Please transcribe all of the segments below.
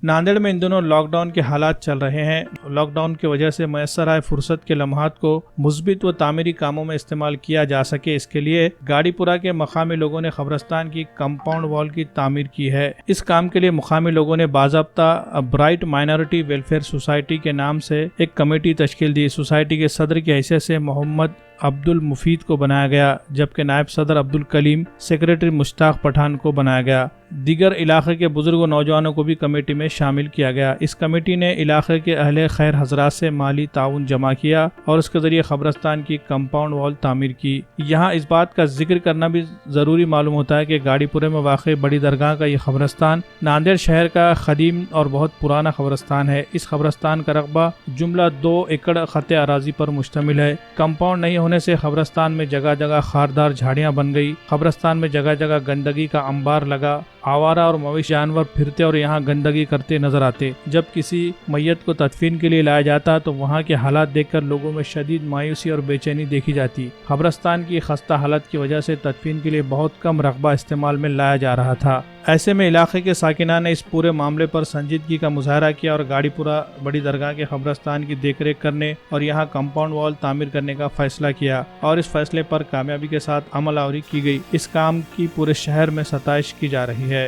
नांदेड़ में इन दिनों लॉकडाउन के हालात चल रहे हैं। लॉकडाउन की वजह से मैसर आए फुर्सत के लम्हात को मुस्बित व तामीरी कामों में इस्तेमाल किया जा सके, इसके लिए गाड़ीपुरा के मकामी लोगों ने कब्रिस्तान की कंपाउंड वॉल की तामीर की है। इस काम के लिए मकामी लोगों ने बाज़ाब्ता ब्राइट माइनॉरिटी वेलफेयर सोसाइटी के नाम से एक कमेटी तश्कील दी। सोसाइटी के सदर की हैसियत से मोहम्मद अब्दुल मुफीद को बनाया गया, जबकि नायब सदर अब्दुल कलीम, सेक्रेटरी मुश्ताक पठान को बनाया गया। दीगर इलाके के बुजुर्ग व नौजवानों को भी कमेटी में शामिल किया गया। इस कमेटी ने इलाके के अहले खैर हजरात से माली ताउन जमा किया और उसके जरिए कब्रिस्तान की कंपाउंड वॉल तामीर की। यहाँ इस बात का जिक्र करना भी जरूरी मालूम होता है कि गाड़ीपुरे में वाक़ई बड़ी दरगाह का ये कब्रिस्तान नांदेड़ शहर का कदीम और बहुत पुराना कब्रिस्तान है। इस कब्रिस्तान का रकबा जुमला 2 एकड़ खत्ते अराजी पर मुश्तमिल है। कंपाउंड नहीं होने से कब्रिस्तान में जगह जगह खारदार झाड़ियाँ बन गई। कब्रिस्तान में जगह जगह गंदगी का अंबार लगा। आवारा और मवेशी जानवर फिरते और यहाँ गंदगी करते नजर आते। जब किसी मैयत को तदफीन के लिए लाया जाता तो वहाँ के हालात देखकर लोगों में शदीद मायूसी और बेचैनी देखी जाती। कब्रिस्तान की खस्ता हालत की वजह से तदफीन के लिए बहुत कम रकबा इस्तेमाल में लाया जा रहा था। ऐसे में इलाके के साकिना ने इस पूरे मामले पर संजीदगी का मुजाहरा किया और गाड़ीपुरा बड़ी दरगाह के कब्रिस्तान की देखरेख करने और यहाँ कंपाउंड वॉल तामीर करने का फैसला किया और इस फैसले पर कामयाबी के साथ अमल आवरी की गई। इस काम की पूरे शहर में सताइश की जा रही है।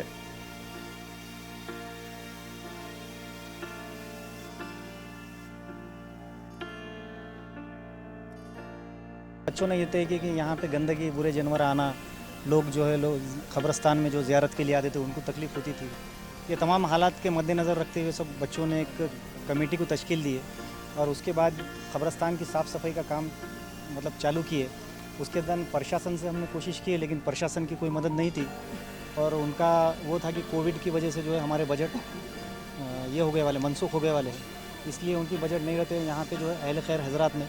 बच्चों ने ये तय किया कि यहाँ पे गंदगी, बुरे जानवर आना, लोग कब्रिस्तान में जो ज़ियारत के लिए आते थे उनको तकलीफ़ होती थी। ये तमाम हालात के मद्देनज़र रखते हुए सब बच्चों ने एक कमेटी को तश्कील दी और उसके बाद कब्रिस्तान की साफ़ सफाई का काम चालू किए। उसके दौरान प्रशासन से हमने कोशिश की, लेकिन प्रशासन की कोई मदद नहीं थी और उनका वो था कि कोविड की वजह से जो है हमारे बजट ये हो गए वाले, मनसूख हो गए वाले हैं, इसलिए उनकी बजट नहीं रहते। यहाँ पे जो है अहले खैर हजरात ने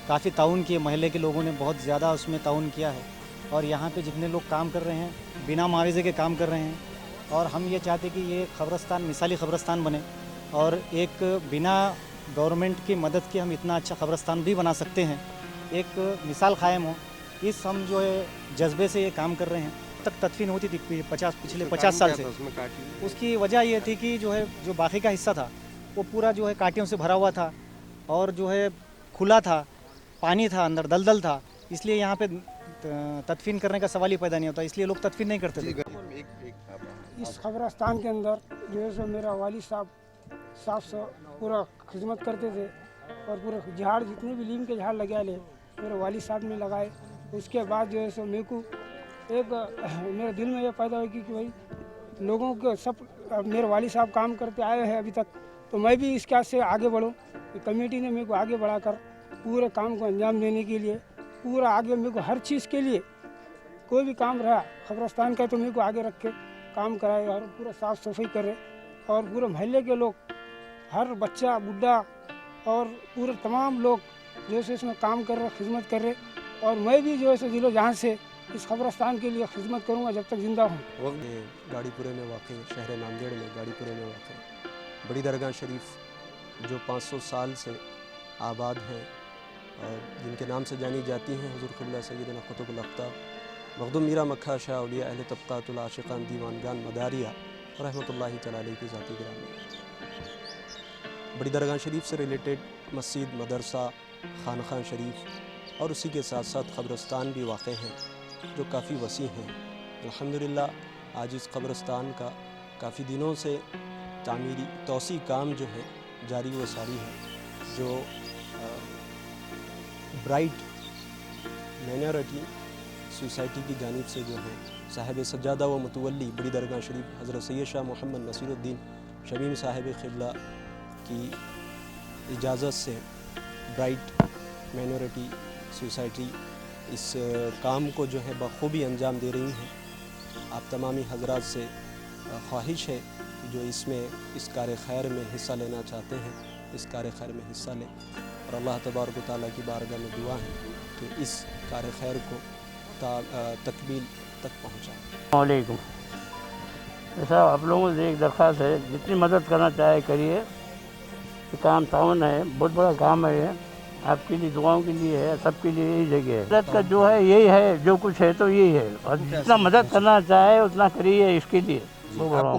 काफ़ी ताउन किए, महल्ले के लोगों ने बहुत ज़्यादा उसमें ताउन किया है और यहाँ पे जितने लोग काम कर रहे हैं बिना मुआवजे के काम कर रहे हैं। और हम ये चाहते कि ये कब्रिस्तान मिसाली कब्रिस्तान बने और एक बिना गवर्नमेंट की मदद के हम इतना अच्छा कब्रिस्तान भी बना सकते हैं, एक मिसाल कायम हो। इस हम जो है जज्बे से ये काम कर रहे हैं। तक तदफीन होती थी पिछले 50 साल से। उसकी वजह ये थी कि जो बाकी का हिस्सा था वो पूरा जो है कांटियों से भरा हुआ था और जो है खुला था, पानी था, अंदर दलदल था, इसलिए यहाँ पे तदफीन करने का सवाल ही पैदा नहीं होता, इसलिए लोग तदफीन नहीं करते थे। इस कब्रिस्तान के अंदर जो है सो मेरा वालिद साहब साफ पूरा खिदमत करते थे और पूरे झाड़ जितने भी नीम के झाड़ लगे ले मेरे वालिद साहब ने लगाए। उसके बाद जो है सो मेरे को एक मेरे दिल में ये पैदा हुई कि भाई लोगों को सब मेरे वालिद साहब काम करते आए हैं अभी तक, तो मैं भी इसके से आगे बढ़ूँ। कमेटी ने मेरे को आगे बढ़ाकर पूरे काम को अंजाम देने के लिए पूरा आगे मेरे को हर चीज़ के लिए कोई भी काम रहा कब्रिस्तान का तो मेरे को आगे रख के काम कराए और पूरा साफ़ सफाई करे और पूरे मोहल्ले के लोग, हर बच्चा बुढ़ा और पूरे तमाम लोग जो है इसमें काम कर रहे, खिदमत कर रहे और मैं भी जो है दिलो जहाँ से इस कब्रिस्तान के लिए खिदमत करूँगा जब तक जिंदा हूँ। गाड़ीपुरे में वाक़ई शहर नांदेड़ में गाड़ीपुरे में वाक़ई बड़ी दरगाह शरीफ जो 500 साल से आबाद है और जिनके नाम से जानी जाती हैं हुज़ूर क़िबला सय्यदना क़ुतुबुल अक़ताब मखदूम मीरा मक्का शाह औलिया अहले तबक़ातुल आशिक़ान दीवानगान मदारिया रहमतुल्लाहि तआला अलैहि की ज़ाती गिरामी। बड़ी दरगाह शरीफ से रिलेटेड मस्जिद, मदरसा, खानख़ाह शरीफ और उसी के साथ साथ कब्रिस्तान भी वाक़ हैं जो काफ़ी वसी हैं। अल्हम्दुलिल्लाह आज इस कब्रिस्तान का काफ़ी दिनों से तामीरी तौसी काम जो है जारी व सारी है। जो ब्राइट माइनॉरिटी सोसाइटी की जानिब से जो है साहिब सज्जादा व मुतवल्ली बड़ी दरगाह शरीफ हज़रत सैयद शाह मोहम्मद नसीरुद्दीन शमीम साहिब क़िबला की इजाज़त से ब्राइट माइनॉरिटी सोसाइटी इस काम को जो है बखूबी अंजाम दे रही हैं। आप तमामी हजरात से ख्वाहिश है कि जो इसमें इस कार खैर में हिस्सा लेना चाहते हैं इस कार खैर में हिस्सा लें और अल्लाह तबारक व तआला की बारगाह में दुआ है कि इस कार खैर को तकमील तक पहुँचाएँ। वालेकुम साहब, आप लोगों से एक दरख्वास्त है, जितनी मदद करना चाहे करिए। ये काम ताउन है, बहुत बड़ा काम है, ये आपके लिए दुआओं के लिए है, सबके लिए यही जगह है। मदद का जो है यही है, जो कुछ है तो यही है और जितना मदद करना चाहे उतना करिए इसके लिए। वो बड़ा